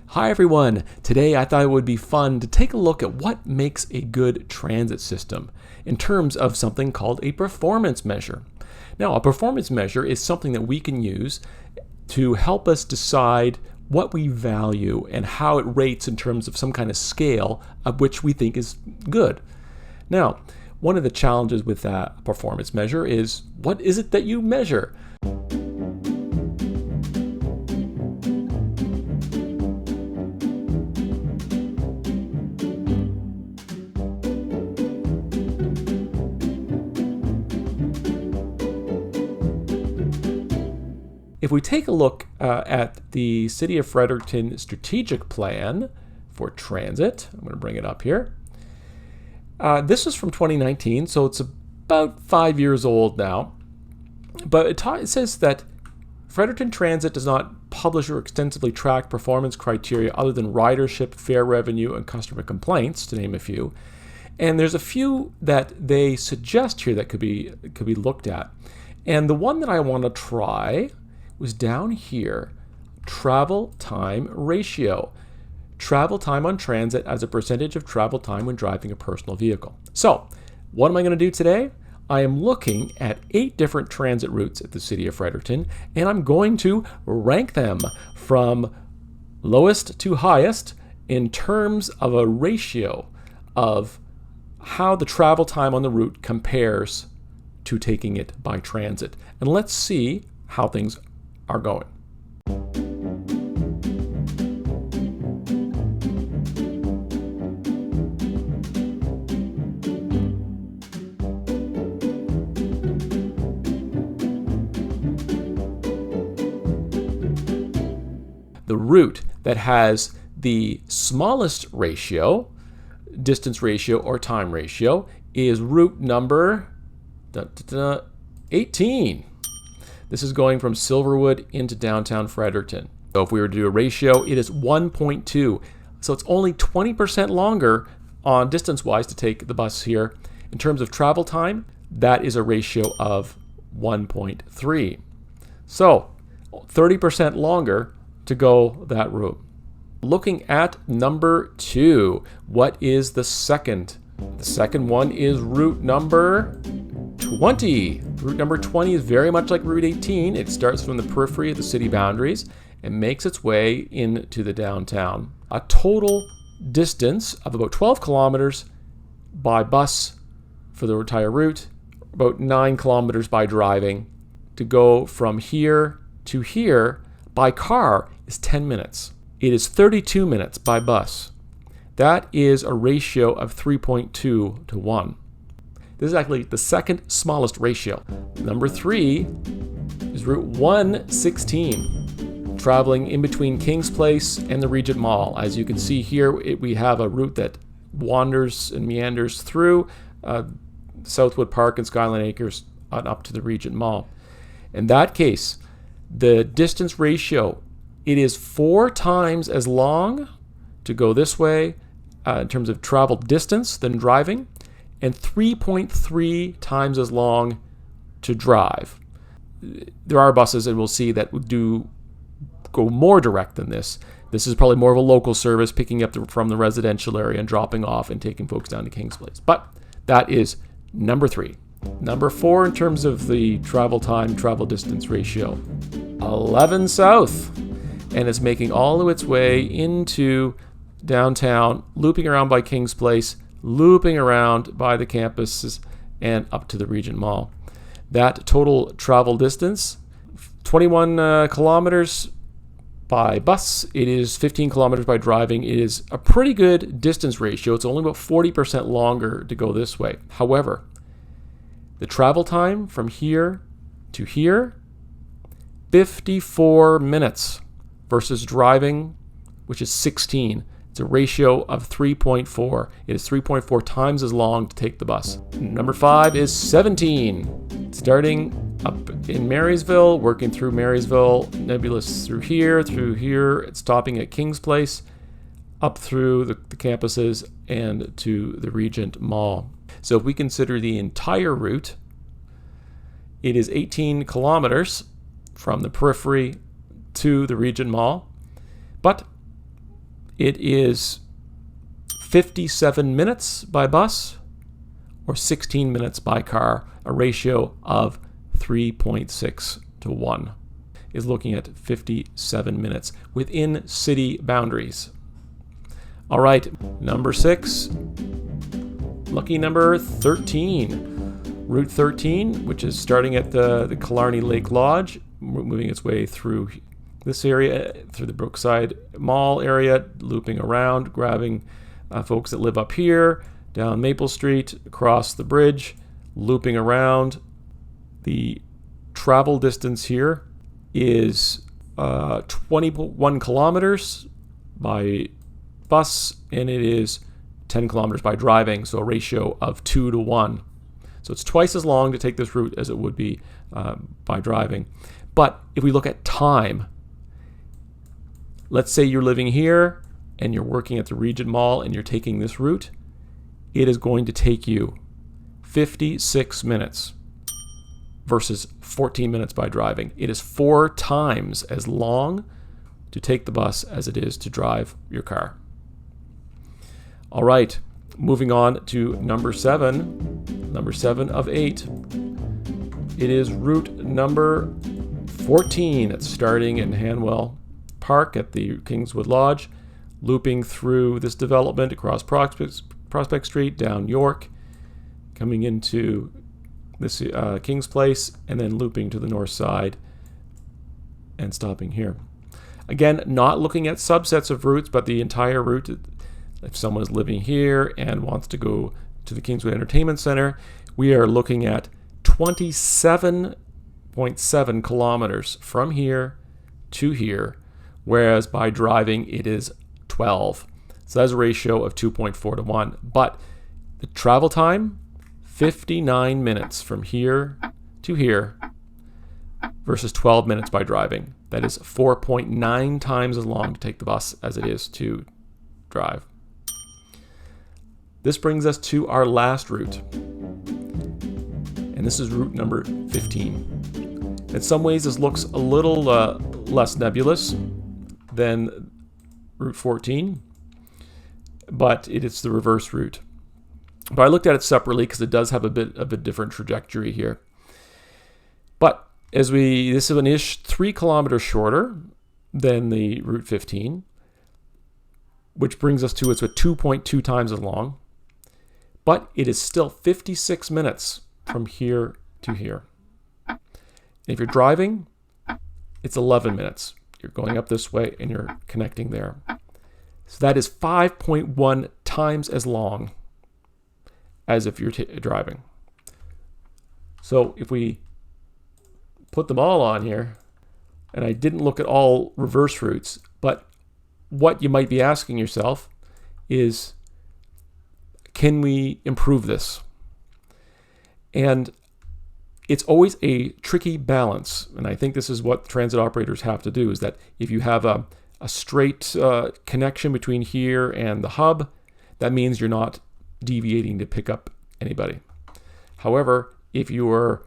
Hi everyone! Today I thought it would be fun to take a look at what makes a good transit system in terms of something called a performance measure. Now, a performance measure is something that we can use to help us decide what we value and how it rates in terms of some kind of scale of which we think is good. Now, one of the challenges with that performance measure is, what is it that you measure? If we take a look at the City of Fredericton strategic plan for transit, I'm going to bring it up here. This is from 2019, so it's about 5 years old now. But it says that Fredericton Transit does not publish or extensively track performance criteria other than ridership, fare revenue, and customer complaints, to name a few. And there's a few that they suggest here that could be looked at. And the one that I want to try was down here, travel time ratio. Travel time on transit as a percentage of travel time when driving a personal vehicle. So, what am I going to do today? I am looking at 8 different transit routes at the City of Fredericton, and I'm going to rank them from lowest to highest in terms of a ratio of how the travel time on the route compares to taking it by transit. And let's see how things are going. The route that has the smallest ratio, distance ratio or time ratio, is route number 18. This is going from Silverwood into downtown Fredericton. So if we were to do a ratio, it is 1.2. So it's only 20% longer on distance-wise to take the bus here. In terms of travel time, that is a ratio of 1.3. So 30% longer to go that route. Looking at number 2, what is the second? The second one is route number 20. Route number 20 is very much like Route 18. It starts from the periphery of the city boundaries and makes its way into the downtown. A total distance of about 12 kilometers by bus for the entire route, about 9 kilometers by driving. To go from here to here by car is 10 minutes. It is 32 minutes by bus. That is a ratio of 3.2 to 1. This is actually the second smallest ratio. Number 3 is Route 116, traveling in between King's Place and the Regent Mall. As you can see here, we have a route that wanders and meanders through Southwood Park and Skyline Acres on up to the Regent Mall. In that case, the distance ratio, it is 4 times as long to go this way in terms of travel distance than driving, and 3.3 times as long to drive. There are buses, and we'll see, that do go more direct than this. This is probably more of a local service, picking up from the residential area and dropping off and taking folks down to King's Place. But that is number 3. Number 4 in terms of the travel time, travel distance ratio, 11 South. And it's making all of its way into downtown, looping around by King's Place, looping around by the campuses and up to the Regent Mall. That total travel distance, 21 kilometers by bus. It is 15 kilometers by driving. It is a pretty good distance ratio. It's only about 40% longer to go this way. However, the travel time from here to here, 54 minutes versus driving, which is 16. It's a ratio of 3.4. It is 3.4 times as long to take the bus. Number 5 is 17. Starting up in Marysville, working through Marysville, nebulous through here, it's stopping at King's Place, up through the campuses and to the Regent Mall. So if we consider the entire route, it is 18 kilometers from the periphery to the Regent Mall. But it is 57 minutes by bus or 16 minutes by car. A ratio of 3.6 to 1 is looking at 57 minutes within city boundaries. All right, number 6, lucky number 13. Route 13, which is starting at the Killarney Lake Lodge, moving its way through this area, through the Brookside Mall area, looping around, grabbing folks that live up here, down Maple Street, across the bridge, looping around. The travel distance here is 21 kilometers by bus, and it is 10 kilometers by driving, so a ratio of 2 to 1. So it's twice as long to take this route as it would be by driving. But if we look at time, let's say you're living here and you're working at the Regent Mall and you're taking this route, it is going to take you 56 minutes versus 14 minutes by driving. It is 4 times as long to take the bus as it is to drive your car. All right, moving on to number 7 of 8. It is route number 14. It's starting in Hanwell Park at the Kingswood Lodge, looping through this development across Prospect Street, down York, coming into this King's Place, and then looping to the north side and stopping here. Again, not looking at subsets of routes, but the entire route. If someone is living here and wants to go to the Kingswood Entertainment Center, we are looking at 27.7 kilometers from here to here, whereas by driving it is 12. So that's a ratio of 2.4 to 1. But the travel time, 59 minutes from here to here versus 12 minutes by driving. That is 4.9 times as long to take the bus as it is to drive. This brings us to our last route, and this is route number 15. In some ways, this looks a little less nebulous than route 14, but it is the reverse route. But I looked at it separately because it does have a bit of a different trajectory here. But this is an ish 3 kilometers shorter than the route 15, which brings us to it's a 2.2 times as long. But it is still 56 minutes from here to here. And if you're driving, it's 11 minutes. You're going up this way and you're connecting there. So that is 5.1 times as long as if you're driving. So if we put them all on here, and I didn't look at all reverse routes, but what you might be asking yourself is, can we improve this? And it's always a tricky balance. And I think this is what transit operators have to do, is that if you have a straight connection between here and the hub, that means you're not deviating to pick up anybody. However, if you are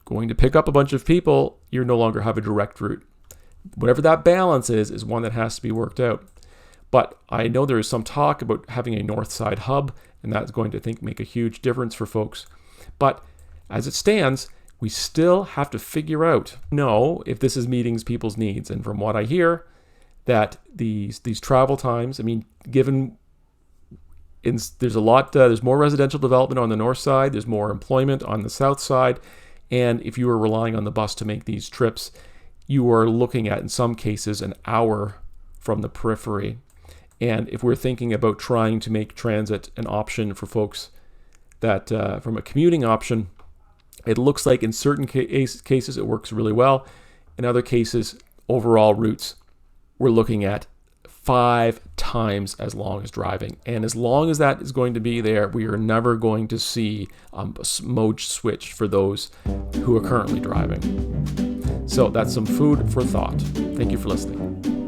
going to pick up a bunch of people, you no longer have a direct route. Whatever that balance is one that has to be worked out. But I know there is some talk about having a north side hub, and that's going to make a huge difference for folks. But as it stands, we still have to figure out, if this is meeting people's needs. And from what I hear, that these travel times, given there's more residential development on the north side, there's more employment on the south side, and if you are relying on the bus to make these trips, you are looking at, in some cases, an hour from the periphery. And if we're thinking about trying to make transit an option for folks that, from a commuting option, it looks like in certain cases it works really well. In other cases, overall routes, we're looking at 5 times as long as driving. And as long as that is going to be there, we are never going to see a mode switch for those who are currently driving. So that's some food for thought. Thank you for listening.